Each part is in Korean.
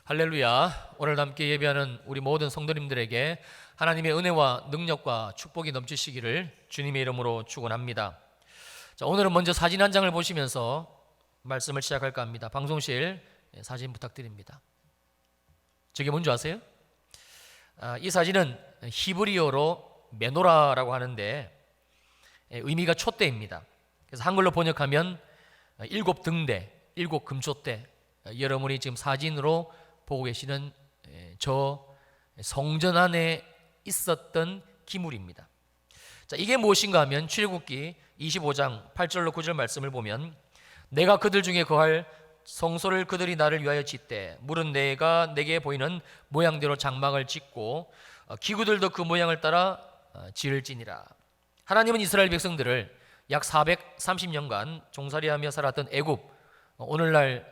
할렐루야. 오늘 함께 예배하는 우리 모든 성도님들에게 하나님의 은혜와 능력과 축복이 넘치시기를 주님의 이름으로 축원합니다. 자, 오늘은 먼저 사진 한 장을 보시면서 말씀을 시작할까 합니다. 방송실 사진 부탁드립니다. 저게 뭔지 아세요? 이 사진은 히브리어로 메노라라고 하는데 의미가 촛대입니다. 그래서 한글로 번역하면 일곱 등대, 일곱 금촛대. 여러분이 지금 사진으로 보고 계시는 저 성전 안에 있었던 기물입니다. 자, 이게 무엇인가 하면 출애굽기 25장 8절로 9절 말씀을 보면 내가 그들 중에 거할 성소를 그들이 나를 위하여 짓되 물은 내가 내게 보이는 모양대로 장막을 짓고 기구들도 그 모양을 따라 지을지니라. 하나님은 이스라엘 백성들을 약 430년간 종살이하며 살았던 애굽, 오늘날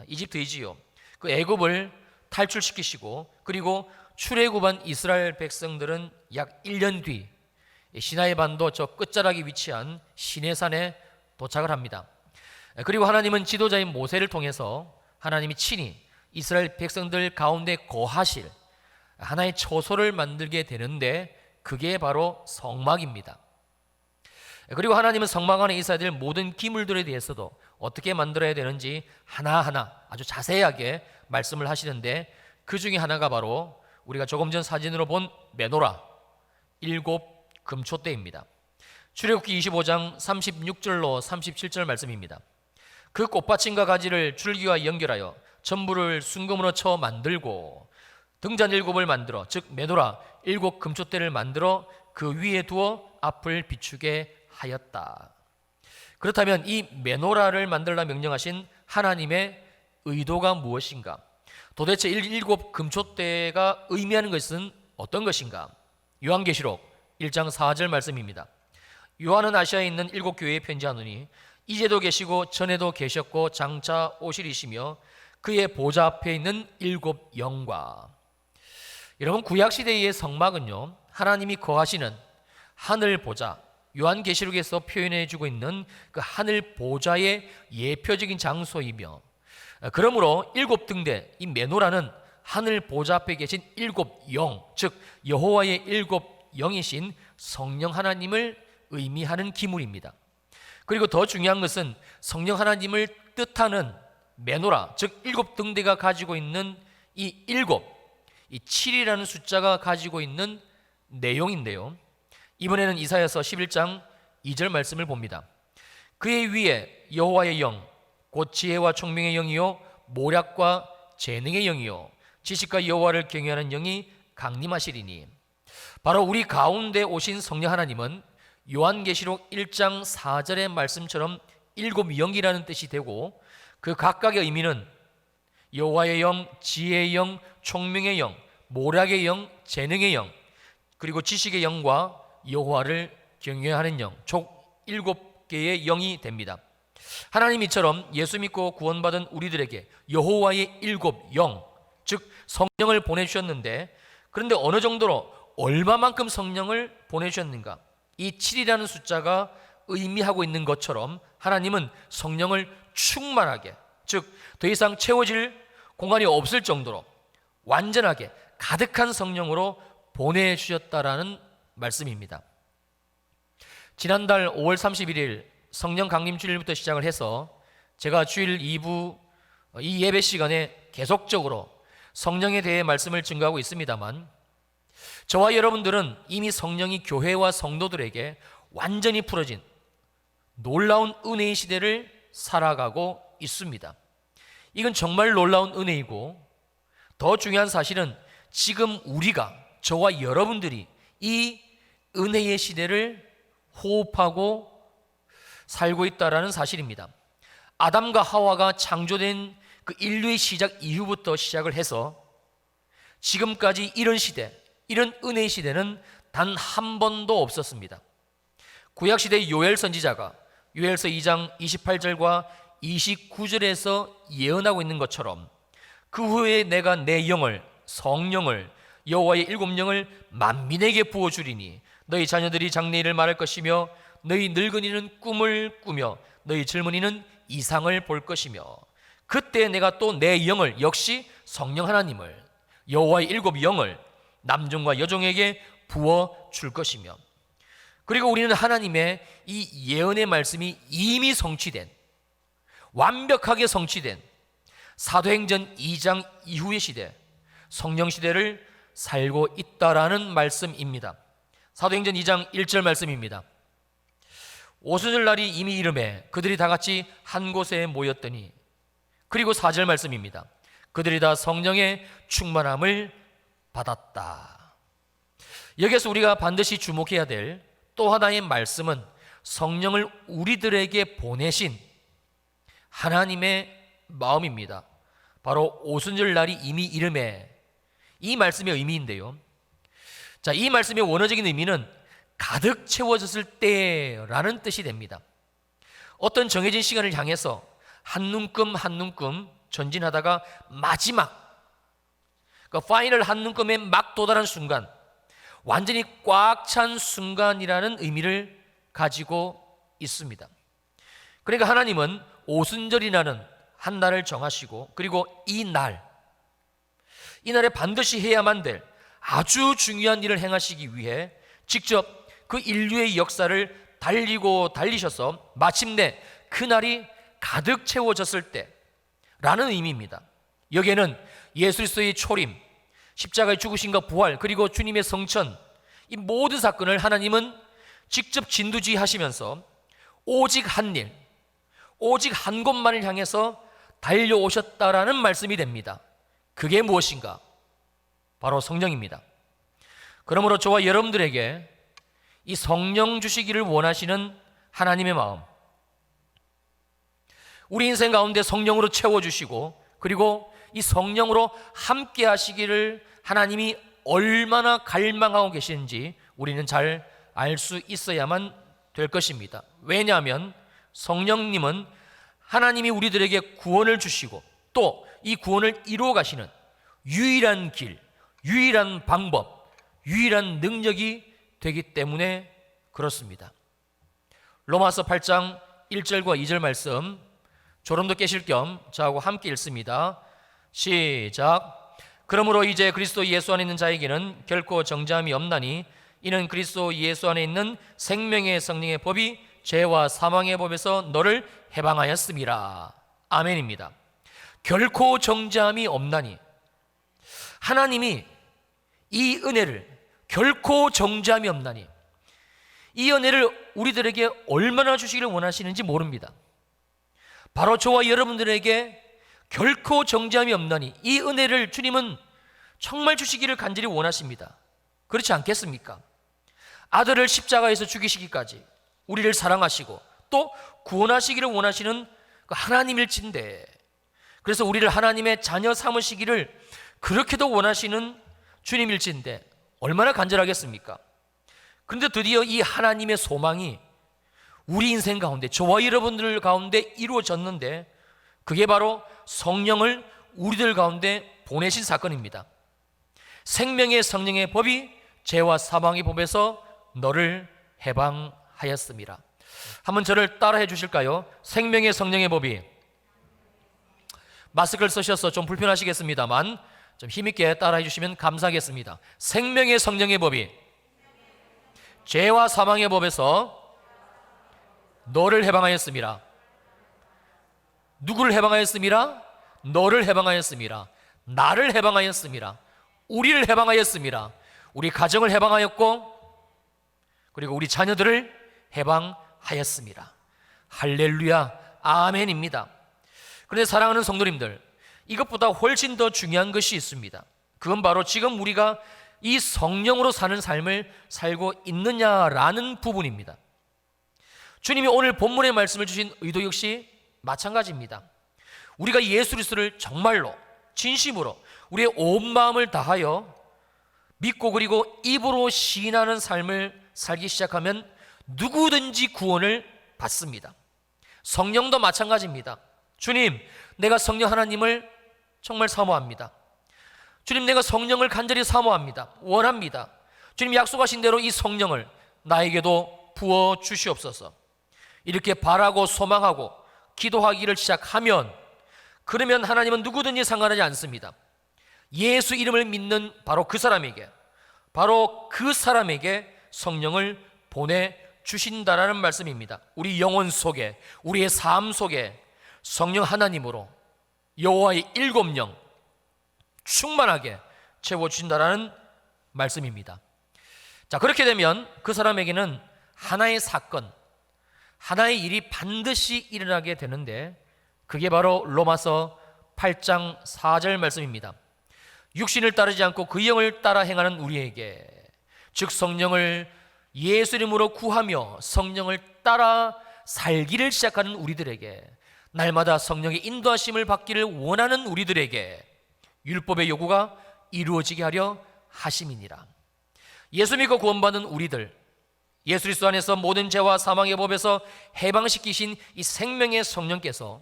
이집트이지요. 그 애굽을 탈출시키시고 그리고 출애굽한 이스라엘 백성들은 약 1년 뒤 시나이 반도 저 끝자락에 위치한 시내산에 도착을 합니다. 그리고 하나님은 지도자인 모세를 통해서 하나님이 친히 이스라엘 백성들 가운데 거하실 하나의 처소를 만들게 되는데 그게 바로 성막입니다. 그리고 하나님은 성막 안에 있어야 될 모든 기물들에 대해서도 어떻게 만들어야 되는지 하나하나 아주 자세하게 말씀을 하시는데 그 중에 하나가 바로 우리가 조금 전 사진으로 본 메노라, 일곱 금촛대입니다. 출애굽기 25장 36절로 37절 말씀입니다. 그 꽃받침과 가지를 줄기와 연결하여 전부를 순금으로 쳐 만들고 등잔 일곱을 만들어 즉 메노라 일곱 금촛대를 만들어 그 위에 두어 앞을 비추게 하였다. 그렇다면 이 메노라를 만들라 명령하신 하나님의 의도가 무엇인가? 도대체 일곱 금촛대가 의미하는 것은 어떤 것인가? 요한계시록 1장 4절 말씀입니다. 요한은 아시아에 있는 일곱 교회에 편지하노니 이제도 계시고 전에도 계셨고 장차 오시리시며 그의 보좌 앞에 있는 일곱 영과. 여러분, 구약시대의 성막은요 하나님이 거하시는 하늘 보좌, 요한계시록에서 표현해주고 있는 그 하늘 보좌의 예표적인 장소이며, 그러므로 일곱 등대 이 메노라는 하늘 보좌 앞에 계신 일곱 영, 즉 여호와의 일곱 영이신 성령 하나님을 의미하는 기물입니다. 그리고 더 중요한 것은 성령 하나님을 뜻하는 메노라, 즉 일곱 등대가 가지고 있는 이 일곱, 이 7이라는 숫자가 가지고 있는 내용인데요, 이번에는 이사야서 11장 2절 말씀을 봅니다. 그의 위에 여호와의 영, 곧 지혜와 총명의 영이요 모략과 재능의 영이요 지식과 여호와를 경외하는 영이 강림하시리니. 바로 우리 가운데 오신 성령 하나님은 요한계시록 1장 4절의 말씀처럼 일곱 영이라는 뜻이 되고 그 각각의 의미는 여호와의 영, 지혜의 영, 총명의 영, 모략의 영, 재능의 영, 그리고 지식의 영과 여호와를 경외하는 영, 총 7개의 영이 됩니다. 하나님 이처럼 예수 믿고 구원받은 우리들에게 여호와의 일곱 영, 즉 성령을 보내주셨는데, 그런데 어느 정도로 얼마만큼 성령을 보내주셨는가? 이 7이라는 숫자가 의미하고 있는 것처럼 하나님은 성령을 충만하게, 즉 더 이상 채워질 공간이 없을 정도로 완전하게 가득한 성령으로 보내주셨다라는 말씀입니다. 지난달 5월 31일 성령 강림 주일부터 시작을 해서 제가 주일 2부 이 예배 시간에 계속적으로 성령에 대해 말씀을 증거하고 있습니다만, 저와 여러분들은 이미 성령이 교회와 성도들에게 완전히 풀어진 놀라운 은혜의 시대를 살아가고 있습니다. 이건 정말 놀라운 은혜이고, 더 중요한 사실은 지금 우리가, 저와 여러분들이 이 은혜의 시대를 호흡하고 살고 있다는 사실입니다. 아담과 하와가 창조된 그 인류의 시작 이후부터 시작을 해서 지금까지 이런 시대, 이런 은혜의 시대는 단 한 번도 없었습니다. 구약시대의 요엘 선지자가 요엘서 2장 28절과 29절에서 예언하고 있는 것처럼 그 후에 내가 내 영을, 성령을, 여호와의 일곱 영을 만민에게 부어주리니 너희 자녀들이 장래일을 말할 것이며 너희 늙은이는 꿈을 꾸며 너희 젊은이는 이상을 볼 것이며 그때 내가 또 내 영을 역시 성령 하나님을, 여호와의 7 영을 남종과 여종에게 부어 줄 것이며, 그리고 우리는 하나님의 이 예언의 말씀이 이미 성취된, 완벽하게 성취된 사도행전 2장 이후의 시대, 성령 시대를 살고 있다라는 말씀입니다. 사도행전 2장 1절 말씀입니다. 오순절 날이 이미 이름에 그들이 다 같이 한 곳에 모였더니, 그리고 4절 말씀입니다. 그들이 다 성령의 충만함을 받았다. 여기서 우리가 반드시 주목해야 될 또 하나의 말씀은 성령을 우리들에게 보내신 하나님의 마음입니다. 바로 오순절 날이 이미 이름에, 이 말씀의 의미인데요. 자, 이 말씀의 원어적인 의미는 가득 채워졌을 때라는 뜻이 됩니다. 어떤 정해진 시간을 향해서 한 눈금 한 눈금 전진하다가 마지막, 그러니까 파이널 한 눈금에 막 도달한 순간, 완전히 꽉 찬 순간이라는 의미를 가지고 있습니다. 그러니까 하나님은 오순절이라는 한 날을 정하시고, 그리고 이 날에 반드시 해야만 될 아주 중요한 일을 행하시기 위해 직접 그 인류의 역사를 달리셔서 마침내 그날이 가득 채워졌을 때라는 의미입니다. 여기에는 예수 그리스도의 초림, 십자가의 죽으심과 부활, 그리고 주님의 성천, 이 모든 사건을 하나님은 직접 진두지휘하시면서 오직 한 일, 오직 한 곳만을 향해서 달려오셨다라는 말씀이 됩니다. 그게 무엇인가? 바로 성령입니다. 그러므로 저와 여러분들에게 이 성령 주시기를 원하시는 하나님의 마음, 우리 인생 가운데 성령으로 채워주시고, 그리고 이 성령으로 함께 하시기를 하나님이 얼마나 갈망하고 계시는지 우리는 잘 알 수 있어야만 될 것입니다. 왜냐하면 성령님은 하나님이 우리들에게 구원을 주시고 또 이 구원을 이루어 가시는 유일한 길, 유일한 방법, 유일한 능력이 되기 때문에 그렇습니다. 로마서 8장 1절과 2절 말씀 조름도 깨실 겸 저하고 함께 읽습니다. 시작. 그러므로 이제 그리스도 예수 안에 있는 자에게는 결코 정죄함이 없나니 이는 그리스도 예수 안에 있는 생명의 성령의 법이 죄와 사망의 법에서 너를 해방하였음이라. 아멘입니다. 결코 정죄함이 없나니, 하나님이 이 은혜를 결코 정죄함이 없나니, 이 은혜를 우리들에게 얼마나 주시기를 원하시는지 모릅니다. 바로 저와 여러분들에게 결코 정죄함이 없나니 이 은혜를 주님은 정말 주시기를 간절히 원하십니다. 그렇지 않겠습니까? 아들을 십자가에서 죽이시기까지 우리를 사랑하시고 또 구원하시기를 원하시는 그 하나님일진데, 그래서 우리를 하나님의 자녀 삼으시기를 그렇게도 원하시는 주님일진데 얼마나 간절하겠습니까? 그런데 드디어 이 하나님의 소망이 우리 인생 가운데, 저와 여러분들 가운데 이루어졌는데, 그게 바로 성령을 우리들 가운데 보내신 사건입니다. 생명의 성령의 법이 죄와 사망의 법에서 너를 해방하였습니다. 한번 저를 따라해 주실까요? 생명의 성령의 법이, 마스크를 쓰셔서 좀 불편하시겠습니다만 좀 힘있게 따라해 주시면 감사하겠습니다. 생명의 성령의 법이 죄와 사망의 법에서 너를 해방하였습니다. 누구를 해방하였습니다? 너를 해방하였습니다. 나를 해방하였습니다. 우리를 해방하였습니다. 우리 가정을 해방하였고, 그리고 우리 자녀들을 해방하였습니다. 할렐루야, 아멘입니다. 그런데 사랑하는 성도님들, 이것보다 훨씬 더 중요한 것이 있습니다. 그건 바로 지금 우리가 이 성령으로 사는 삶을 살고 있느냐라는 부분입니다. 주님이 오늘 본문의 말씀을 주신 의도 역시 마찬가지입니다. 우리가 예수 그리스도를 정말로 진심으로 우리의 온 마음을 다하여 믿고 그리고 입으로 시인하는 삶을 살기 시작하면 누구든지 구원을 받습니다. 성령도 마찬가지입니다. 주님, 내가 성령 하나님을 정말 사모합니다. 주님, 내가 성령을 간절히 사모합니다. 원합니다. 주님, 약속하신 대로 이 성령을 나에게도 부어 주시옵소서. 이렇게 바라고 소망하고 기도하기를 시작하면, 그러면 하나님은 누구든지 상관하지 않습니다. 예수 이름을 믿는 바로 그 사람에게 성령을 보내주신다라는 말씀입니다. 우리 영혼 속에, 우리의 삶 속에 성령 하나님으로 여호와의 7령 충만하게 채워주신다라는 말씀입니다. 자, 그렇게 되면 그 사람에게는 하나의 사건, 하나의 일이 반드시 일어나게 되는데, 그게 바로 로마서 8장 4절 말씀입니다. 육신을 따르지 않고 그 영을 따라 행하는 우리에게, 즉 성령을 예수 이름으로 구하며 성령을 따라 살기를 시작하는 우리들에게, 날마다 성령의 인도하심을 받기를 원하는 우리들에게 율법의 요구가 이루어지게 하려 하심이니라. 예수 믿고 구원받은 우리들, 예수 그리스도 안에서 모든 죄와 사망의 법에서 해방시키신 이 생명의 성령께서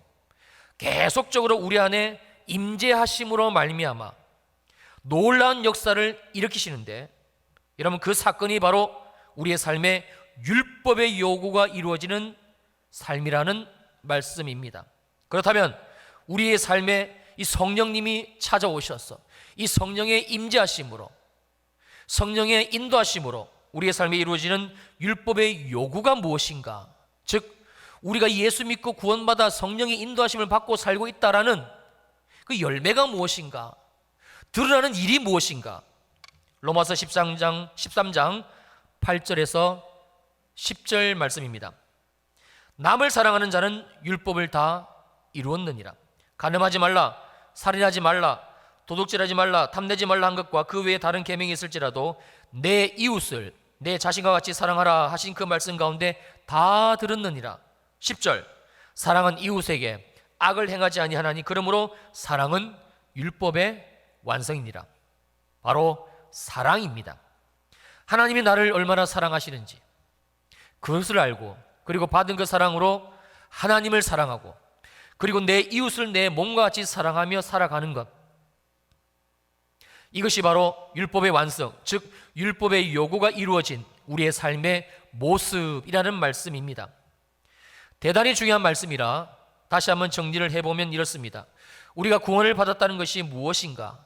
계속적으로 우리 안에 임재하심으로 말미암아 놀라운 역사를 일으키시는데, 여러분, 그 사건이 바로 우리의 삶에 율법의 요구가 이루어지는 삶이라는 말씀입니다. 그렇다면 우리의 삶에 이 성령님이 찾아오셔서 이 성령의 임재하심으로, 성령의 인도하심으로 우리의 삶에 이루어지는 율법의 요구가 무엇인가? 즉 우리가 예수 믿고 구원받아 성령의 인도하심을 받고 살고 있다라는 그 열매가 무엇인가? 드러나는 일이 무엇인가? 로마서 13장 8절에서 10절 말씀입니다. 남을 사랑하는 자는 율법을 다 이루었느니라. 간음하지 말라, 살인하지 말라, 도둑질하지 말라, 탐내지 말라 한 것과 그 외에 다른 계명이 있을지라도 내 이웃을 내 자신과 같이 사랑하라 하신 그 말씀 가운데 다 들었느니라. 10절, 사랑은 이웃에게 악을 행하지 아니하나니 그러므로 사랑은 율법의 완성이니라. 바로 사랑입니다. 하나님이 나를 얼마나 사랑하시는지 그것을 알고, 그리고 받은 그 사랑으로 하나님을 사랑하고, 그리고 내 이웃을 내 몸과 같이 사랑하며 살아가는 것, 이것이 바로 율법의 완성, 즉 율법의 요구가 이루어진 우리의 삶의 모습이라는 말씀입니다. 대단히 중요한 말씀이라 다시 한번 정리를 해보면 이렇습니다. 우리가 구원을 받았다는 것이 무엇인가?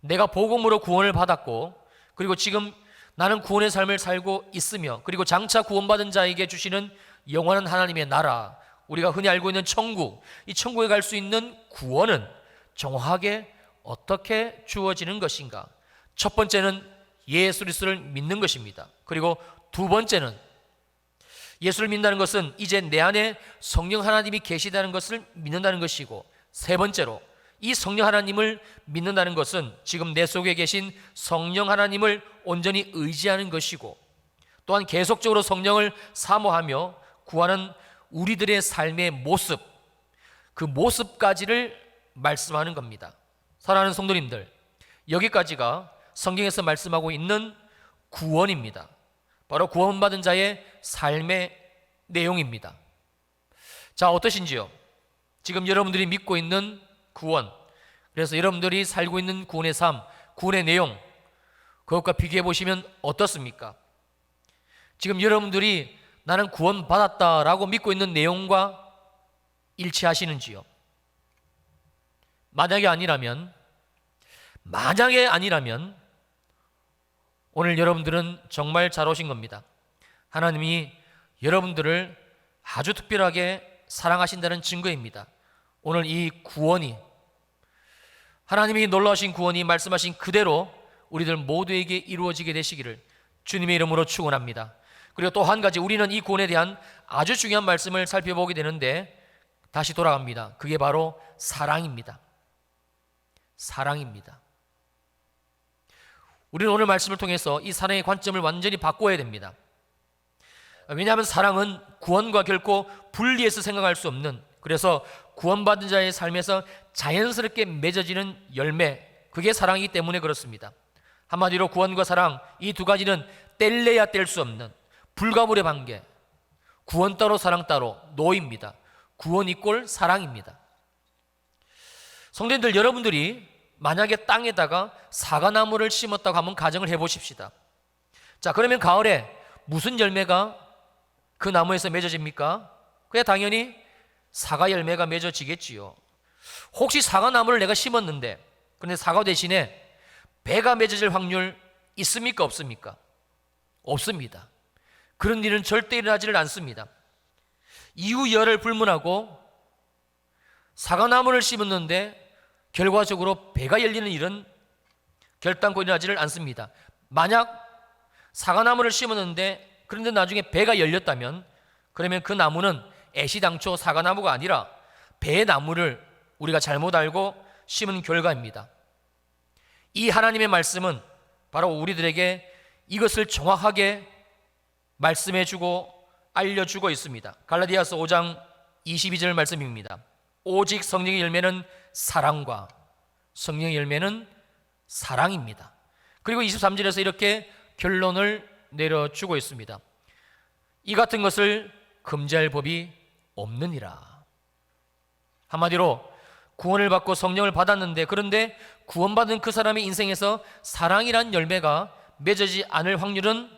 내가 복음으로 구원을 받았고, 그리고 지금 나는 구원의 삶을 살고 있으며, 그리고 장차 구원받은 자에게 주시는 영원한 하나님의 나라, 우리가 흔히 알고 있는 천국, 이 천국에 갈 수 있는 구원은 정확하게 어떻게 주어지는 것인가? 첫 번째는 예수 그리스도를 믿는 것입니다. 그리고 두 번째는, 예수를 믿는다는 것은 이제 내 안에 성령 하나님이 계시다는 것을 믿는다는 것이고, 세 번째로 이 성령 하나님을 믿는다는 것은 지금 내 속에 계신 성령 하나님을 온전히 의지하는 것이고, 또한 계속적으로 성령을 사모하며 구하는 우리들의 삶의 모습, 그 모습까지를 말씀하는 겁니다. 사랑하는 성도님들, 여기까지가 성경에서 말씀하고 있는 구원입니다. 바로 구원받은 자의 삶의 내용입니다. 자, 어떠신지요? 지금 여러분들이 믿고 있는 구원, 그래서 여러분들이 살고 있는 구원의 삶, 구원의 내용, 그것과 비교해 보시면 어떻습니까? 지금 여러분들이 나는 구원받았다라고 믿고 있는 내용과 일치하시는지요? 만약에 아니라면 오늘 여러분들은 정말 잘 오신 겁니다. 하나님이 여러분들을 아주 특별하게 사랑하신다는 증거입니다. 오늘 이 구원이, 하나님이 놀라우신 구원이 말씀하신 그대로 우리들 모두에게 이루어지게 되시기를 주님의 이름으로 축원합니다. 그리고 또 한 가지, 우리는 이 구원에 대한 아주 중요한 말씀을 살펴보게 되는데 다시 돌아갑니다. 그게 바로 사랑입니다. 사랑입니다. 우리는 오늘 말씀을 통해서 이 사랑의 관점을 완전히 바꿔야 됩니다. 왜냐하면 사랑은 구원과 결코 분리해서 생각할 수 없는, 그래서 구원받은 자의 삶에서 자연스럽게 맺어지는 열매, 그게 사랑이기 때문에 그렇습니다. 한마디로 구원과 사랑, 이 두 가지는 뗄래야 뗄 수 없는 불가분의 관계, 구원 따로 사랑 따로 노입니다. 구원 이꼴 사랑입니다. 성도님들, 여러분들이 만약에 땅에다가 사과나무를 심었다고 한번 가정을 해보십시다. 자, 그러면 가을에 무슨 열매가 그 나무에서 맺어집니까? 그야 당연히 사과 열매가 맺어지겠지요. 혹시 사과나무를 내가 심었는데, 그런데 사과 대신에 배가 맺어질 확률 있습니까? 없습니까? 없습니다. 그런 일은 절대 일어나지를 않습니다. 이유열을 불문하고 사과나무를 심었는데 결과적으로 배가 열리는 일은 결단코 일어나지를 않습니다. 만약 사과나무를 심었는데 그런데 나중에 배가 열렸다면 그러면 그 나무는 애시당초 사과나무가 아니라 배나무를 우리가 잘못 알고 심은 결과입니다. 이 하나님의 말씀은 바로 우리들에게 이것을 정확하게 말씀해주고 알려주고 있습니다. 갈라디아서 5장 22절 말씀입니다. 오직 성령의 열매는 사랑과 성령의 열매는 사랑입니다. 그리고 23절에서 이렇게 결론을 내려주고 있습니다. 이 같은 것을 금지할 법이 없느니라. 한마디로 구원을 받고 성령을 받았는데 그런데 구원받은 그 사람의 인생에서 사랑이란 열매가 맺어지지 않을 확률은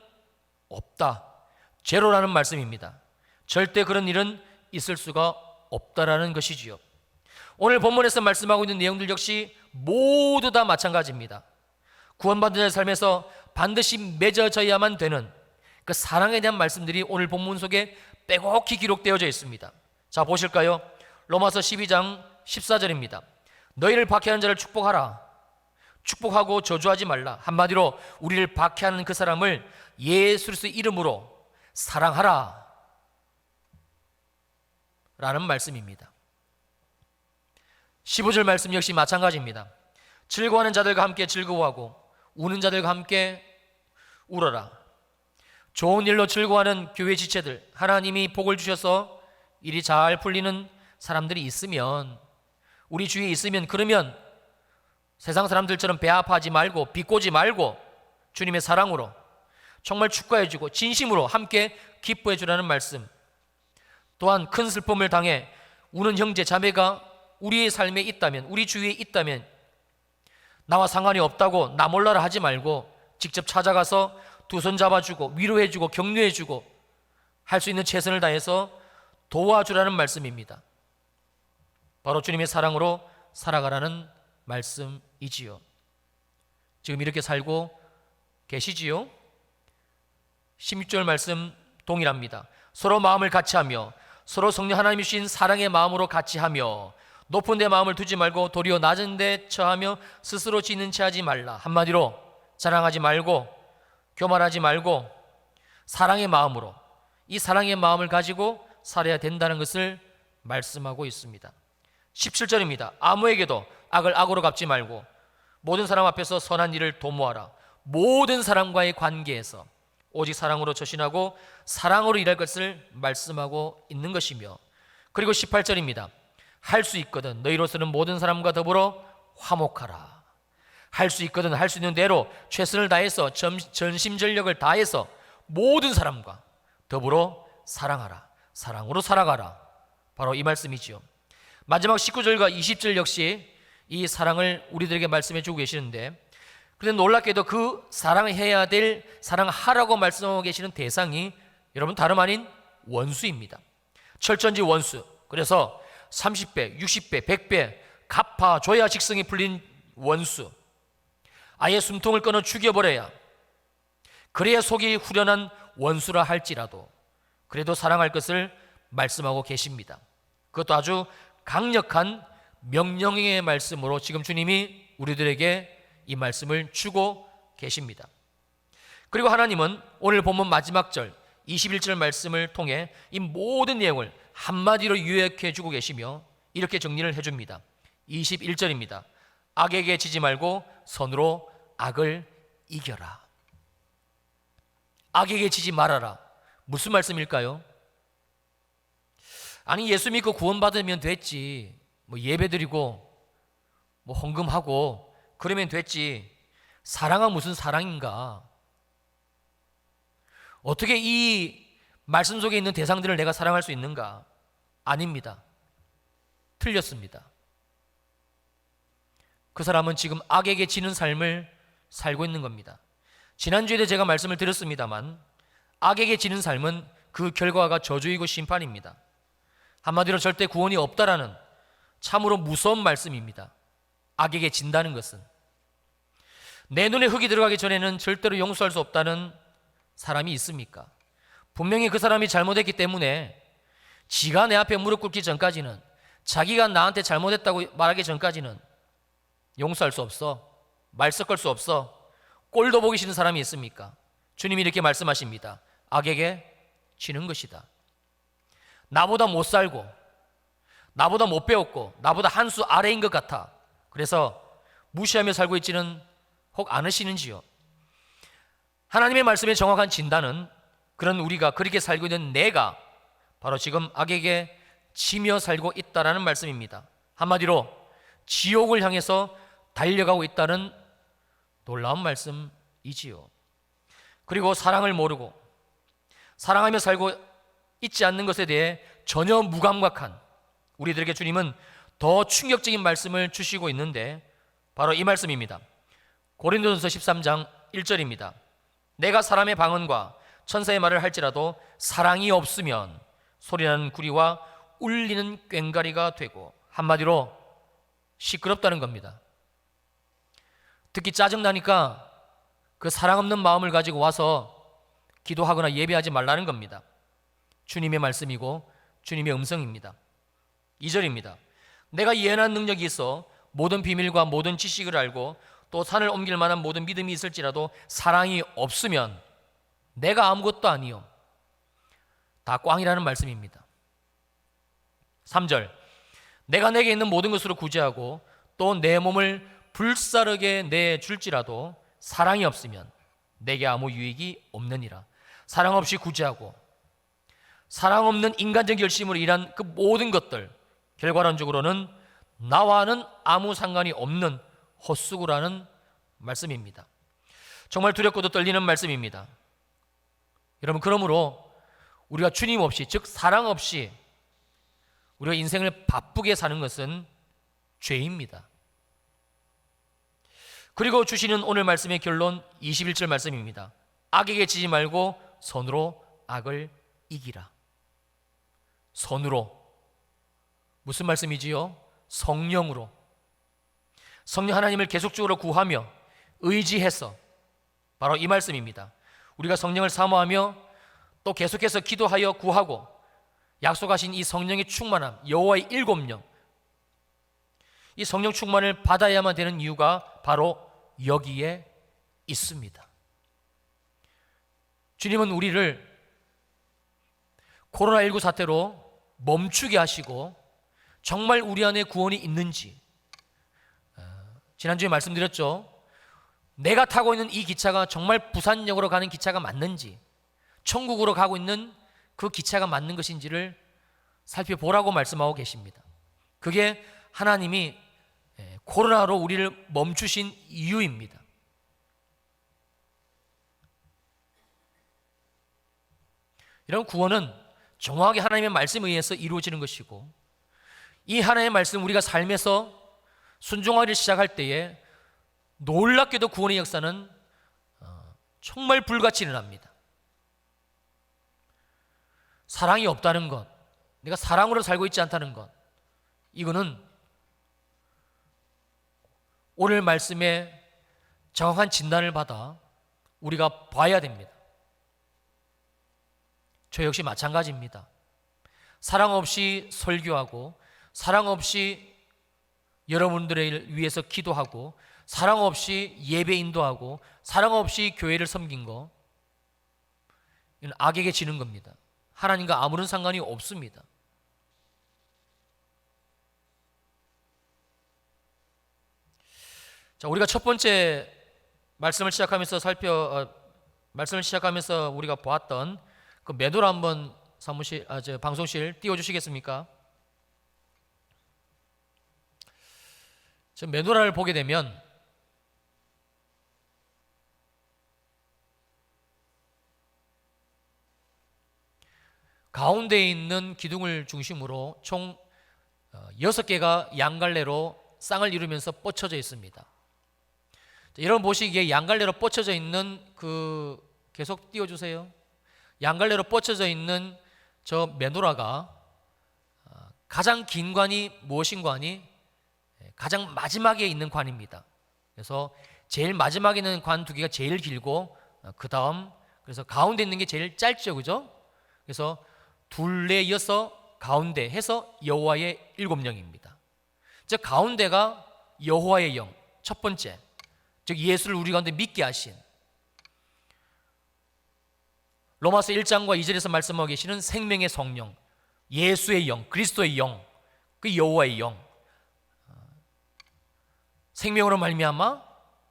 없다. 제로라는 말씀입니다. 절대 그런 일은 있을 수가 없다라는 것이지요. 오늘 본문에서 말씀하고 있는 내용들 역시 모두 다 마찬가지입니다. 구원받은 자의 삶에서 반드시 맺어져야만 되는 그 사랑에 대한 말씀들이 오늘 본문 속에 빼곡히 기록되어져 있습니다. 자, 보실까요? 로마서 12장 14절입니다. 너희를 박해하는 자를 축복하라. 축복하고 저주하지 말라. 한마디로 우리를 박해하는 그 사람을 예수 그리스도의 이름으로 사랑하라 라는 말씀입니다. 15절 말씀 역시 마찬가지입니다. 즐거워하는 자들과 함께 즐거워하고 우는 자들과 함께 울어라. 좋은 일로 즐거워하는 교회 지체들, 하나님이 복을 주셔서 일이 잘 풀리는 사람들이 있으면, 우리 주위에 있으면, 그러면 세상 사람들처럼 배 아파하지 말고 비꼬지 말고 주님의 사랑으로 정말 축하해주고 진심으로 함께 기뻐해주라는 말씀. 또한 큰 슬픔을 당해 우는 형제 자매가 우리의 삶에 있다면, 우리 주위에 있다면 나와 상관이 없다고 나 몰라라 하지 말고 직접 찾아가서 두 손 잡아주고 위로해주고 격려해주고 할 수 있는 최선을 다해서 도와주라는 말씀입니다. 바로 주님의 사랑으로 살아가라는 말씀이지요. 지금 이렇게 살고 계시지요? 16절 말씀 동일합니다. 서로 마음을 같이하며 서로 성령 하나님이 주신 사랑의 마음으로 같이하며 높은 데 마음을 두지 말고 도리어 낮은 데 처하며 스스로 지는 체하지 말라. 한마디로 자랑하지 말고 교만하지 말고 사랑의 마음으로, 이 사랑의 마음을 가지고 살아야 된다는 것을 말씀하고 있습니다. 17절입니다. 아무에게도 악을 악으로 갚지 말고 모든 사람 앞에서 선한 일을 도모하라. 모든 사람과의 관계에서 오직 사랑으로 처신하고 사랑으로 일할 것을 말씀하고 있는 것이며, 그리고 18절입니다. 할 수 있거든 너희로서는 모든 사람과 더불어 화목하라. 할 수 있거든 할 수 있는 대로 최선을 다해서 전심전력을 다해서 모든 사람과 더불어 사랑하라. 사랑으로 살아가라. 바로 이 말씀이지요. 마지막 19절과 20절 역시 이 사랑을 우리들에게 말씀해 주고 계시는데, 그런데 놀랍게도 그 사랑해야 될, 사랑하라고 말씀하고 계시는 대상이 여러분 다름 아닌 원수입니다. 철전지 원수. 그래서 30배, 60배, 100배 갚아줘야 직성이 풀린 원수. 아예 숨통을 끊어 죽여버려야, 그래야 속이 후련한 원수라 할지라도 그래도 사랑할 것을 말씀하고 계십니다. 그것도 아주 강력한 명령의 말씀으로 지금 주님이 우리들에게 이 말씀을 주고 계십니다. 그리고 하나님은 오늘 본문 마지막 절 21절 말씀을 통해 이 모든 내용을 한마디로 요약해 주고 계시며 이렇게 정리를 해줍니다. 21절입니다. 악에게 지지 말고 선으로 악을 이겨라. 악에게 지지 말아라. 무슨 말씀일까요? 아니, 예수 믿고 구원받으면 됐지, 뭐 예배드리고 뭐 헌금하고 그러면 됐지, 사랑은 무슨 사랑인가? 어떻게 이 말씀 속에 있는 대상들을 내가 사랑할 수 있는가? 아닙니다. 틀렸습니다. 그 사람은 지금 악에게 지는 삶을 살고 있는 겁니다. 지난주에도 제가 말씀을 드렸습니다만 악에게 지는 삶은 그 결과가 저주이고 심판입니다. 한마디로 절대 구원이 없다라는 참으로 무서운 말씀입니다. 악에게 진다는 것은 내 눈에 흙이 들어가기 전에는 절대로 용서할 수 없다는 사람이 있습니까? 분명히 그 사람이 잘못했기 때문에 지가 내 앞에 무릎 꿇기 전까지는, 자기가 나한테 잘못했다고 말하기 전까지는 용서할 수 없어, 말 섞을 수 없어, 꼴도 보기 싫은 사람이 있습니까? 주님이 이렇게 말씀하십니다. 악에게 지는 것이다. 나보다 못 살고, 나보다 못 배웠고, 나보다 한 수 아래인 것 같아. 그래서 무시하며 살고 있지는 혹 않으시는지요? 하나님의 말씀의 정확한 진단은 그런 우리가, 그렇게 살고 있는 내가 바로 지금 악에게 지며 살고 있다라는 말씀입니다. 한마디로 지옥을 향해서 달려가고 있다는 놀라운 말씀이지요. 그리고 사랑을 모르고 사랑하며 살고 있지 않는 것에 대해 전혀 무감각한 우리들에게 주님은 더 충격적인 말씀을 주시고 있는데 바로 이 말씀입니다. 고린도전서 13장 1절입니다. 내가 사람의 방언과 천사의 말을 할지라도 사랑이 없으면 소리나는 구리와 울리는 꽹과리가 되고, 한마디로 시끄럽다는 겁니다. 듣기 짜증나니까 그 사랑 없는 마음을 가지고 와서 기도하거나 예배하지 말라는 겁니다. 주님의 말씀이고 주님의 음성입니다. 2절입니다. 내가 예언한 능력이 있어 모든 비밀과 모든 지식을 알고 또 산을 옮길 만한 모든 믿음이 있을지라도 사랑이 없으면 내가 아무것도 아니요, 다 꽝이라는 말씀입니다. 3절. 내가 내게 있는 모든 것으로 구제하고 또 내 몸을 불사르게 내줄지라도 사랑이 없으면 내게 아무 유익이 없느니라. 사랑 없이 구제하고 사랑 없는 인간적 열심으로 일한 그 모든 것들, 결과론적으로는 나와는 아무 상관이 없는 헛수고라는 말씀입니다. 정말 두렵고도 떨리는 말씀입니다. 여러분, 그러므로 우리가 주님 없이, 즉 사랑 없이 우리가 인생을 바쁘게 사는 것은 죄입니다. 그리고 주시는 오늘 말씀의 결론 21절 말씀입니다. 악에게 지지 말고 선으로 악을 이기라. 선으로, 무슨 말씀이지요? 성령으로. 성령 하나님을 계속적으로 구하며 의지해서, 바로 이 말씀입니다. 우리가 성령을 사모하며 또 계속해서 기도하여 구하고 약속하신 이 성령의 충만함, 여호와의 7령, 이 성령 충만을 받아야만 되는 이유가 바로 여기에 있습니다. 주님은 우리를 코로나19 사태로 멈추게 하시고 정말 우리 안에 구원이 있는지, 지난주에 말씀드렸죠. 내가 타고 있는 이 기차가 정말 부산역으로 가는 기차가 맞는지, 천국으로 가고 있는 그 기차가 맞는 것인지를 살펴보라고 말씀하고 계십니다. 그게 하나님이 코로나로 우리를 멈추신 이유입니다. 이런 구원은 정확하게 하나님의 말씀에 의해서 이루어지는 것이고, 이 하나님의 말씀 우리가 삶에서 순종하기를 시작할 때에 놀랍게도 구원의 역사는 정말 불같이 일어납니다. 사랑이 없다는 것, 내가 사랑으로 살고 있지 않다는 것, 이거는 오늘 말씀에 정확한 진단을 받아 우리가 봐야 됩니다. 저 역시 마찬가지입니다. 사랑 없이 설교하고, 사랑 없이 여러분들을 위해서 기도하고, 사랑 없이 예배 인도하고, 사랑 없이 교회를 섬긴 거, 이건 악에게 지는 겁니다. 하나님과 아무런 상관이 없습니다. 자, 우리가 첫 번째 말씀을 시작하면서 우리가 보았던 그 매도를 한번 방송실 띄워주시겠습니까? 저 매도라를 보게 되면 가운데에 있는 기둥을 중심으로 총 6개가 양갈래로 쌍을 이루면서 뻗쳐져 있습니다. 여러분 보시기에 양갈래로 뻗쳐져 있는 계속 띄워주세요. 양갈래로 뻗쳐져 있는 저 메노라가 가장 긴 관이 무엇인 관이? 가장 마지막에 있는 관입니다. 그래서 제일 마지막에 있는 관 두 개가 제일 길고 그 다음 그래서 가운데 있는 게 제일 짧죠, 그죠? 그래서 둘레 이어서 가운데 해서 여호와의 일곱 영입니다. 즉 가운데가 여호와의 영, 첫 번째, 즉 예수를 우리 가운데 믿게 하신 로마서 1장과 2절에서 말씀하고 계시는 생명의 성령, 예수의 영, 그리스도의 영, 그 여호와의 영, 생명으로 말미암아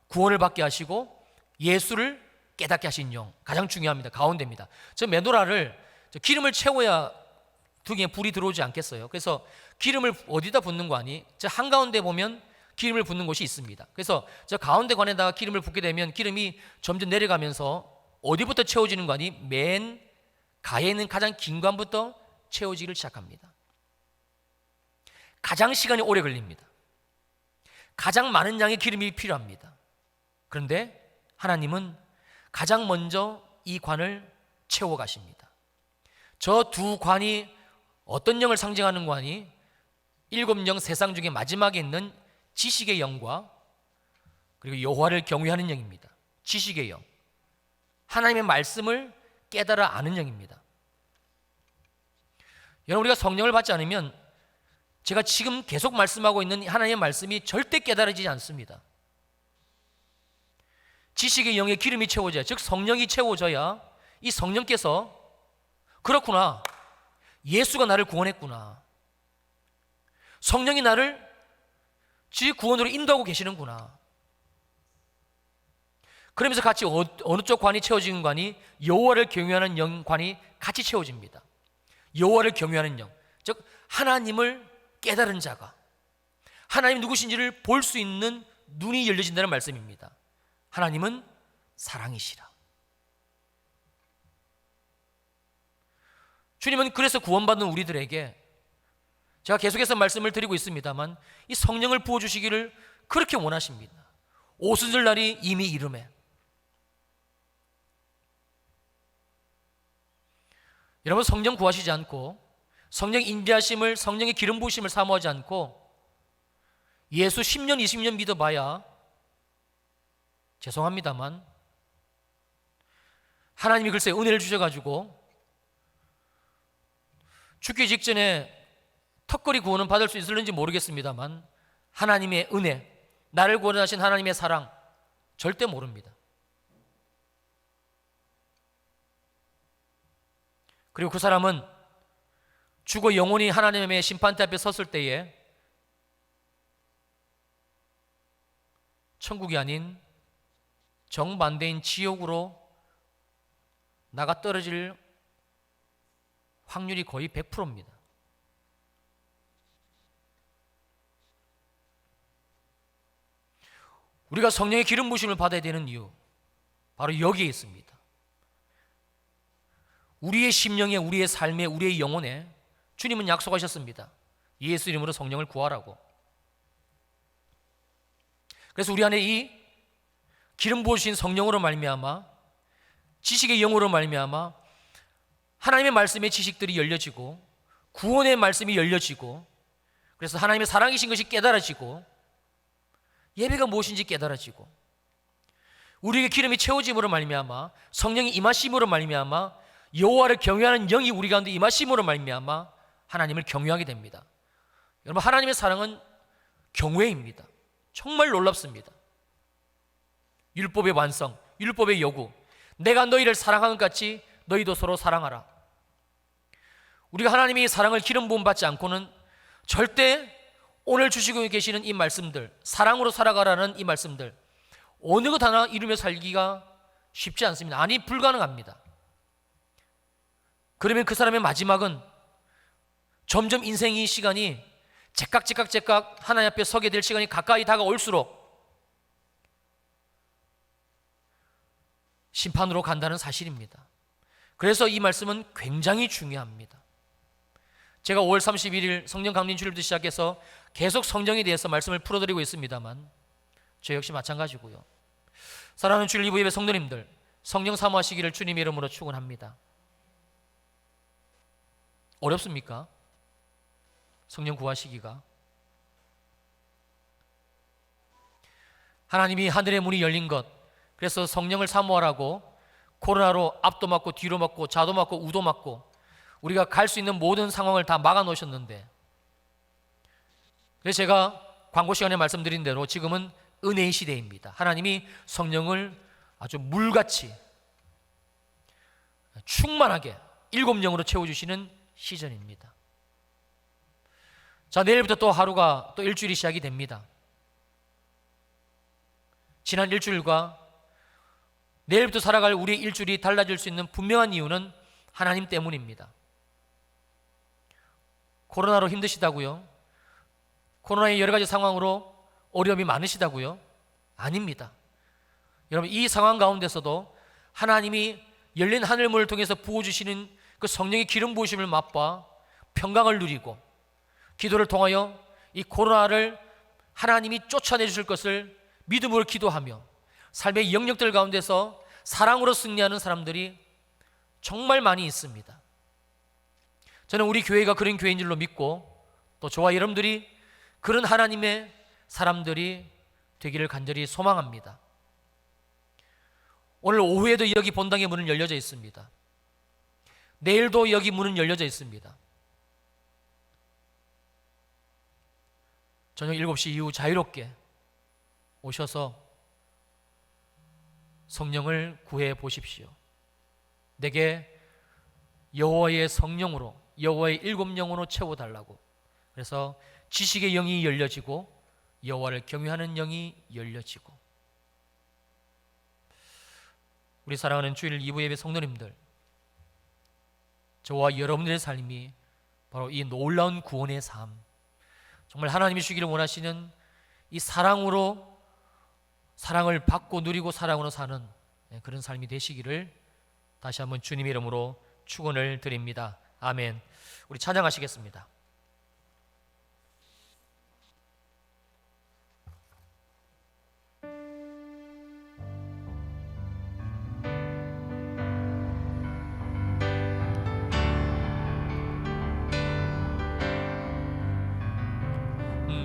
구원을 받게 하시고 예수를 깨닫게 하신 영, 가장 중요합니다. 가운데입니다. 저 메노라를 기름을 채워야 등에 불이 들어오지 않겠어요? 그래서 기름을 어디다 붓는 거 아니? 저 한가운데 보면 기름을 붓는 곳이 있습니다. 그래서 저 가운데 관에다가 기름을 붓게 되면 기름이 점점 내려가면서 어디부터 채워지는 거 아니? 맨 가에 있는 가장 긴 관부터 채워지기를 시작합니다. 가장 시간이 오래 걸립니다. 가장 많은 양의 기름이 필요합니다. 그런데 하나님은 가장 먼저 이 관을 채워 가십니다. 저 두 관이 어떤 영을 상징하는 관이 일곱 영 세상 중에 마지막에 있는 지식의 영과 그리고 여호와를 경외하는 영입니다. 지식의 영, 하나님의 말씀을 깨달아 아는 영입니다. 여러분, 우리가 성령을 받지 않으면 제가 지금 계속 말씀하고 있는 하나님의 말씀이 절대 깨달아지지 않습니다. 지식의 영의 기름이 채워져야, 즉 성령이 채워져야 이 성령께서 그렇구나, 예수가 나를 구원했구나, 성령이 나를 주의 구원으로 인도하고 계시는구나, 그러면서 같이 어느 쪽 관이 채워지는 관이 여호와를 경외하는 영관이 같이 채워집니다. 여호와를 경외하는 영, 즉 하나님을 깨달은 자가 하나님 누구신지를 볼 수 있는 눈이 열려진다는 말씀입니다. 하나님은 사랑이시라. 주님은 그래서 구원받는 우리들에게, 제가 계속해서 말씀을 드리고 있습니다만, 이 성령을 부어주시기를 그렇게 원하십니다. 오순절 날이 이미 이르매. 여러분, 성령 구하시지 않고 성령 인도하심을, 성령의 기름 부으심을 사모하지 않고 예수 10년 20년 믿어봐야, 죄송합니다만 하나님이 글쎄 은혜를 주셔가지고 죽기 직전에 턱걸이 구원은 받을 수 있을는지 모르겠습니다만 하나님의 은혜, 나를 구원하신 하나님의 사랑 절대 모릅니다. 그리고 그 사람은 죽어 영원히 하나님의 심판대 앞에 섰을 때에 천국이 아닌 정반대인 지옥으로 나가 떨어질 확률이 거의 100%입니다. 우리가 성령의 기름 부으심을 받아야 되는 이유, 바로 여기에 있습니다. 우리의 심령에, 우리의 삶에, 우리의 영혼에 주님은 약속하셨습니다. 예수 이름으로 성령을 구하라고. 그래서 우리 안에 이 기름 부으신 성령으로 말미암아, 지식의 영으로 말미암아 하나님의 말씀의 지식들이 열려지고 구원의 말씀이 열려지고, 그래서 하나님의 사랑이신 것이 깨달아지고 예배가 무엇인지 깨달아지고, 우리에게 기름이 채워짐으로 말미암아, 성령이 임하심으로 말미암아, 여호와를 경외하는 영이 우리 가운데 임하심으로 말미암아 하나님을 경외하게 됩니다. 여러분, 하나님의 사랑은 경외입니다. 정말 놀랍습니다. 율법의 완성, 율법의 요구, 내가 너희를 사랑하는 것 같이 너희도 서로 사랑하라. 우리가 하나님의 사랑을 기름 부음 받지 않고는 절대 오늘 주시고 계시는 이 말씀들, 사랑으로 살아가라는 이 말씀들, 어느 것 하나 이루며 살기가 쉽지 않습니다. 아니, 불가능합니다. 그러면 그 사람의 마지막은 점점 인생의 시간이 제깍제깍 하나님 앞에 서게 될 시간이 가까이 다가올수록 심판으로 간다는 사실입니다. 그래서 이 말씀은 굉장히 중요합니다. 제가 5월 31일 성령 강림 주일부터 시작해서 계속 성령에 대해서 말씀을 풀어드리고 있습니다만 저 역시 마찬가지고요. 사랑하는 주일 2부 예배 성도님들, 성령 사모하시기를 주님의 이름으로 축원합니다. 어렵습니까? 성령 구하시기가? 하나님이 하늘의 문이 열린 것, 그래서 성령을 사모하라고 코로나로 앞도 막고 뒤로 막고 좌도 막고 우도 막고 우리가 갈 수 있는 모든 상황을 다 막아 놓으셨는데, 그래서 제가 광고 시간에 말씀드린 대로 지금은 은혜의 시대입니다. 하나님이 성령을 아주 물같이 충만하게 7영으로 채워주시는 시즌입니다. 자, 내일부터 또 하루가 또 일주일이 시작이 됩니다. 지난 일주일과 내일부터 살아갈 우리의 일주일이 달라질 수 있는 분명한 이유는 하나님 때문입니다. 코로나로 힘드시다고요? 코로나의 여러 가지 상황으로 어려움이 많으시다고요? 아닙니다. 여러분, 이 상황 가운데서도 하나님이 열린 하늘문을 통해서 부어주시는 그 성령의 기름 부으심을 맛봐 평강을 누리고 기도를 통하여 이 코로나를 하나님이 쫓아내 주실 것을 믿음으로 기도하며 삶의 영역들 가운데서 사랑으로 승리하는 사람들이 정말 많이 있습니다. 저는 우리 교회가 그런 교회인 줄로 믿고 또 저와 여러분들이 그런 하나님의 사람들이 되기를 간절히 소망합니다. 오늘 오후에도 여기 본당의 문은 열려져 있습니다. 내일도 여기 문은 열려져 있습니다. 저녁 7시 이후 자유롭게 오셔서 성령을 구해 보십시오. 내게 여호와의 성령으로, 여호와의 7영으로 채워달라고. 그래서 지식의 영이 열려지고 여호와를 경외하는 영이 열려지고. 우리 사랑하는 주일 2부 예배 성도님들, 저와 여러분들의 삶이 바로 이 놀라운 구원의 삶, 정말 하나님이 주기를 원하시는 이 사랑으로 사랑을 받고 누리고 사랑으로 사는 그런 삶이 되시기를 다시 한번 주님의 이름으로 축원을 드립니다. 아멘. 우리 찬양하시겠습니다.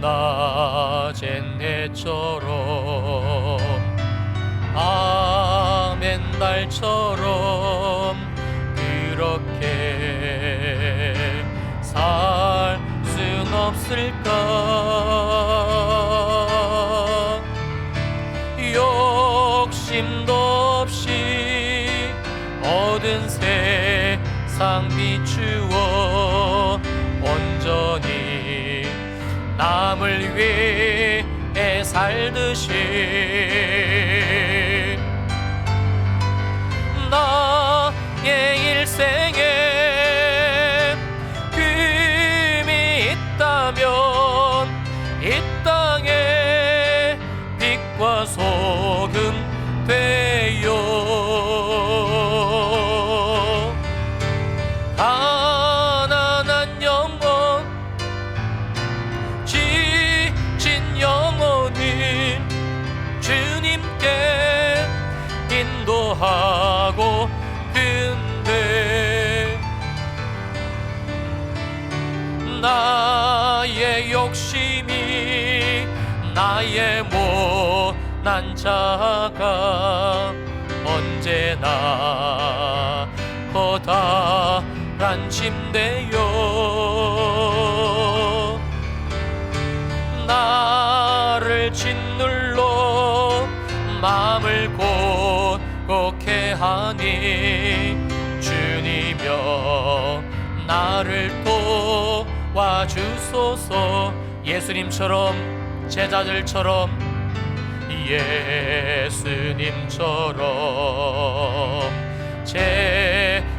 낮엔 해처럼 아멘 달처럼 그렇게 살 순 없을까? 욕심도 없이 얻은 세상 비추어 온전히 남을 위해 살듯이 나의 일생에 쉼이 있다면 이 땅에 빛과 소금 되어 가난한 영혼 지친 영혼을 주님께 인도하고 근데 나의 욕심이 나의 못난 자가 언제나 커다란 침대요 나를 짓눌러 마음을 곤곡해 하니 주님여 나를 도와주소서. 예수님처럼 제자들처럼 예수님처럼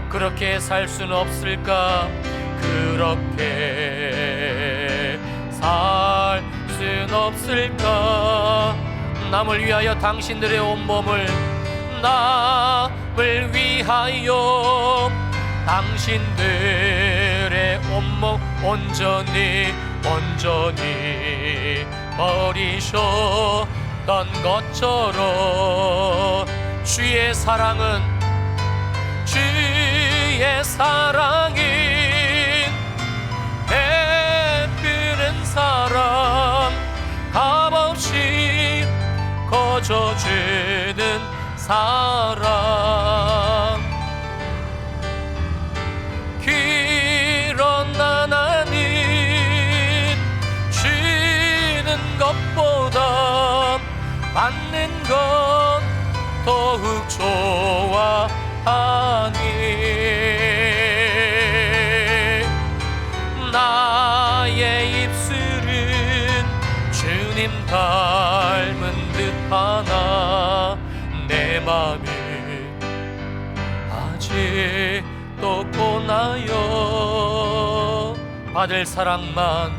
그렇게 살 수는 없을까? 그렇게 살 수는 없을까? 남을 위하여 당신들의 온몸을 남을 위하여 당신들의 온몸 온전히 버리셨던 것처럼 주의 사랑은 주의 사랑인 베푸는 사람 값없이 채워져주는 사랑. 길어 나나는 주는 것보다 받는 것 더욱 좋아하니 나의 입술은 주님 닮은 듯하나 내 맘이 아직도 고나요. 받을 사랑만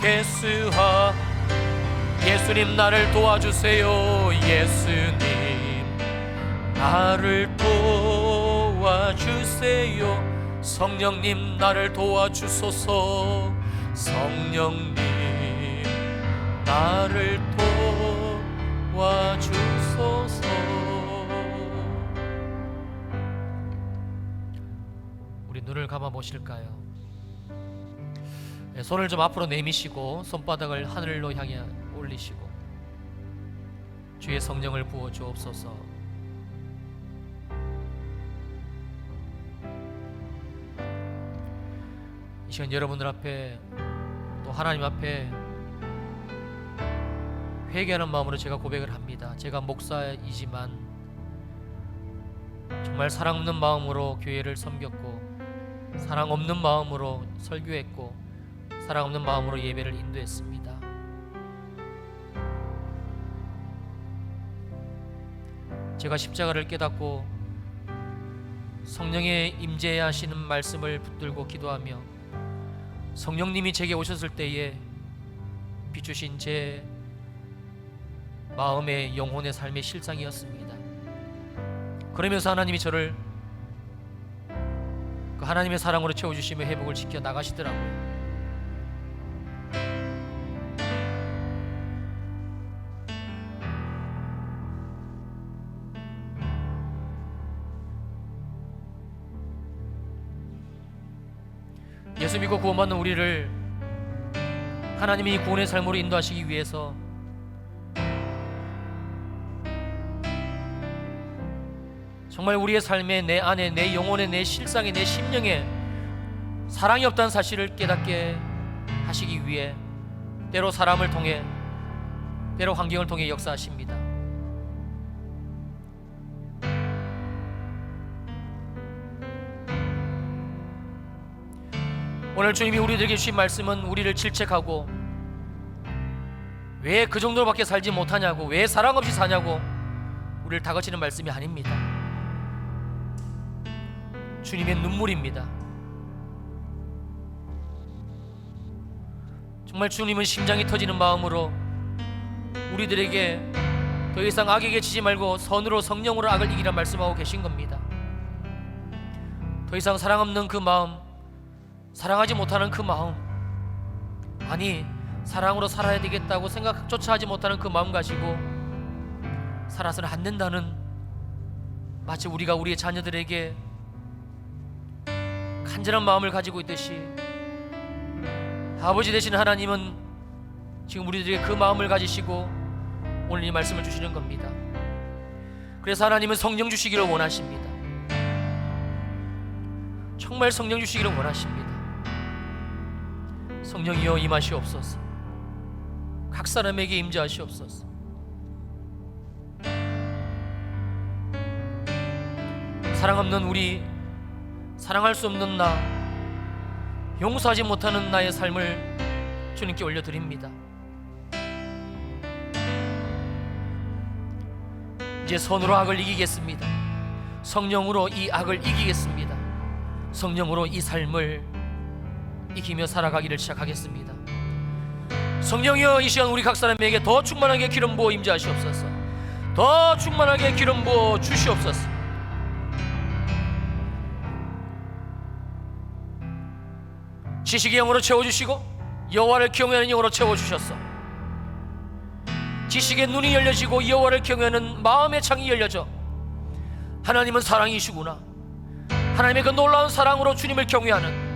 개수하. 예수님 나를 도와주세요. 예수님 나를 도와주세요. 성령님 나를 도와주소서. 성령님 나를 도와주소서. 우리 눈을 감아 보실까요? 손을 좀 앞으로 내미시고 손바닥을 하늘로 향해 올리시고 주의 성령을 부어 주옵소서. 이 시간 여러분들 앞에 또 하나님 앞에 회개하는 마음으로 제가 고백을 합니다. 제가 목사이지만 정말 사랑 없는 마음으로 교회를 섬겼고 사랑 없는 마음으로 설교했고 사랑 없는 마음으로 예배를 인도했습니다. 제가 십자가를 깨닫고 성령의 임재하시는 말씀을 붙들고 기도하며 성령님이 제게 오셨을 때에 비추신 제 마음의 영혼의 삶의 실상이었습니다. 그러면서 하나님이 저를 그 하나님의 사랑으로 채워주시며 회복을 시켜 나가시더라고요. 예수 믿고 구원받는 우리를 하나님이 구원의 삶으로 인도하시기 위해서 정말 우리의 삶에 내 안에 내 영혼에 내 실상에 내 심령에 사랑이 없다는 사실을 깨닫게 하시기 위해 때로 사람을 통해 때로 환경을 통해 역사하십니다. 오늘 주님이 우리들에게 주신 말씀은 우리를 질책하고 왜 그 정도로밖에 살지 못하냐고, 왜 사랑 없이 사냐고 우리를 다그치는 말씀이 아닙니다. 주님의 눈물입니다. 정말 주님은 심장이 터지는 마음으로 우리들에게 더 이상 악에게 지지 말고 선으로 성령으로 악을 이기라 말씀하고 계신 겁니다. 더 이상 사랑 없는 그 마음, 사랑하지 못하는 그 마음, 아니 사랑으로 살아야 되겠다고 생각조차 하지 못하는 그 마음 가지고 살아서는 안 된다는, 마치 우리가 우리의 자녀들에게 간절한 마음을 가지고 있듯이 아버지 되시는 하나님은 지금 우리들에게 그 마음을 가지시고 오늘 이 말씀을 주시는 겁니다. 그래서 하나님은 성령 주시기를 원하십니다. 정말 성령 주시기를 원하십니다. 성령이여 임하시옵소서. 각 사람에게 임재하시옵소서. 사랑 없는 우리, 사랑할 수 없는 나, 용서하지 못하는 나의 삶을 주님께 올려드립니다. 이제 선으로 악을 이기겠습니다. 성령으로 이 악을 이기겠습니다. 성령으로 이 삶을 이기며 살아가기를 시작하겠습니다. 성령이여 이 시간 우리 각 사람에게 더 충만하게 기름 부어 임재하시옵소서. 더 충만하게 기름 부어 주시옵소서. 지식의 영으로 채워주시고 여호와를 경외하는 영으로 채워주셨어. 지식의 눈이 열려지고 여호와를 경외하는 마음의 창이 열려져 하나님은 사랑이시구나, 하나님의 그 놀라운 사랑으로 주님을 경외하는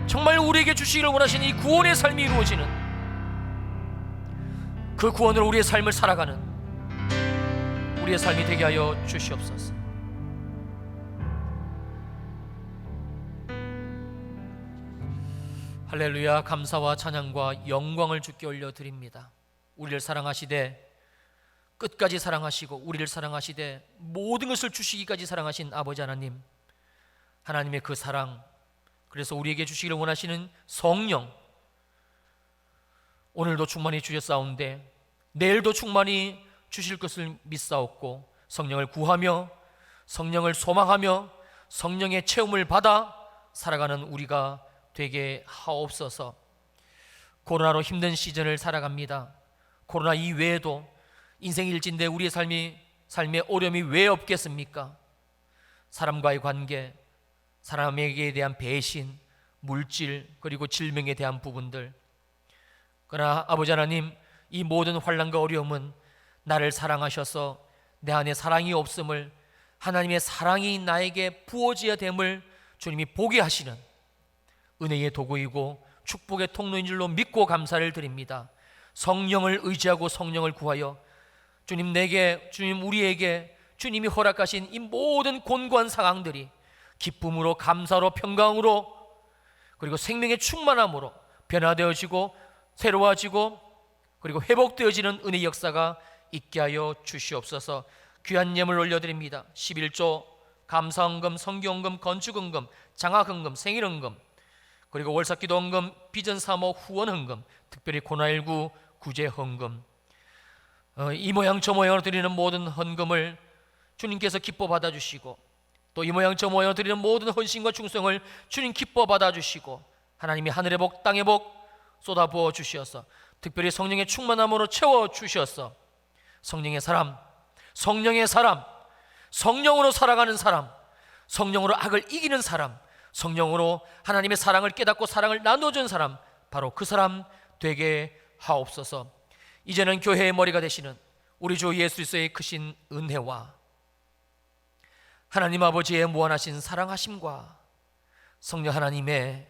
정말 우리에게 주시기를 원하시는 이 구원의 삶이 이루어지는, 그 구원으로 우리의 삶을 살아가는 우리의 삶이 되게 하여 주시옵소서. 할렐루야. 감사와 찬양과 영광을 주께 올려드립니다. 우리를 사랑하시되 끝까지 사랑하시고 우리를 사랑하시되 모든 것을 주시기까지 사랑하신 아버지 하나님, 하나님의 그 사랑, 그래서 우리에게 주시기를 원하시는 성령, 오늘도 충만히 주셨사온데 내일도 충만히 주실 것을 믿사옵고, 성령을 구하며 성령을 소망하며 성령의 체험을 받아 살아가는 우리가 되게 하옵소서. 코로나로 힘든 시즌을 살아갑니다. 코로나 이외에도 인생 일진데 우리의 삶에 어려움이 왜 없겠습니까? 사람과의 관계, 사람에게 대한 배신, 물질, 그리고 질병에 대한 부분들. 그러나 아버지 하나님, 이 모든 환난과 어려움은 나를 사랑하셔서 내 안에 사랑이 없음을, 하나님의 사랑이 나에게 부어져야 됨을 주님이 보게 하시는 은혜의 도구이고 축복의 통로인 줄로 믿고 감사를 드립니다. 성령을 의지하고 성령을 구하여 주님 우리에게 주님이 허락하신 이 모든 곤고한 상황들이 기쁨으로, 감사로, 평강으로, 그리고 생명의 충만함으로 변화되어지고 새로워지고 그리고 회복되어지는 은혜의 역사가 있게 하여 주시옵소서. 귀한 예물 올려드립니다. 11조, 감사헌금, 성교헌금, 건축헌금, 장학헌금, 생일헌금, 그리고 월삭기도헌금, 비전사모 후원헌금, 특별히 코로나19 구제헌금, 이 모양 저 모양으로 드리는 모든 헌금을 주님께서 기뻐 받아주시고, 또 이 모양 저 모양으로 드리는 모든 헌신과 충성을 주님 기뻐 받아주시고, 하나님이 하늘의 복 땅의 복 쏟아부어 주시어서 특별히 성령의 충만함으로 채워주시어서 성령의 사람, 성령으로 살아가는 사람, 성령으로 악을 이기는 사람, 성령으로 하나님의 사랑을 깨닫고 사랑을 나눠준 사람, 바로 그 사람 되게 하옵소서. 이제는 교회의 머리가 되시는 우리 주 예수 그리스도의 크신 은혜와 하나님 아버지의 무한하신 사랑하심과 성령 하나님의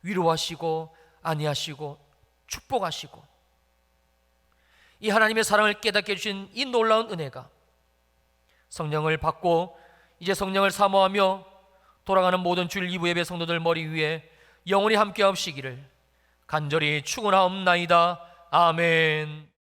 위로하시고 안위하시고 축복하시고 이 하나님의 사랑을 깨닫게 해주신 이 놀라운 은혜가 성령을 받고 이제 성령을 사모하며 돌아가는 모든 주일 2부 예배 성도들 머리 위에 영원히 함께 하옵시기를 간절히 축원하옵나이다. 아멘.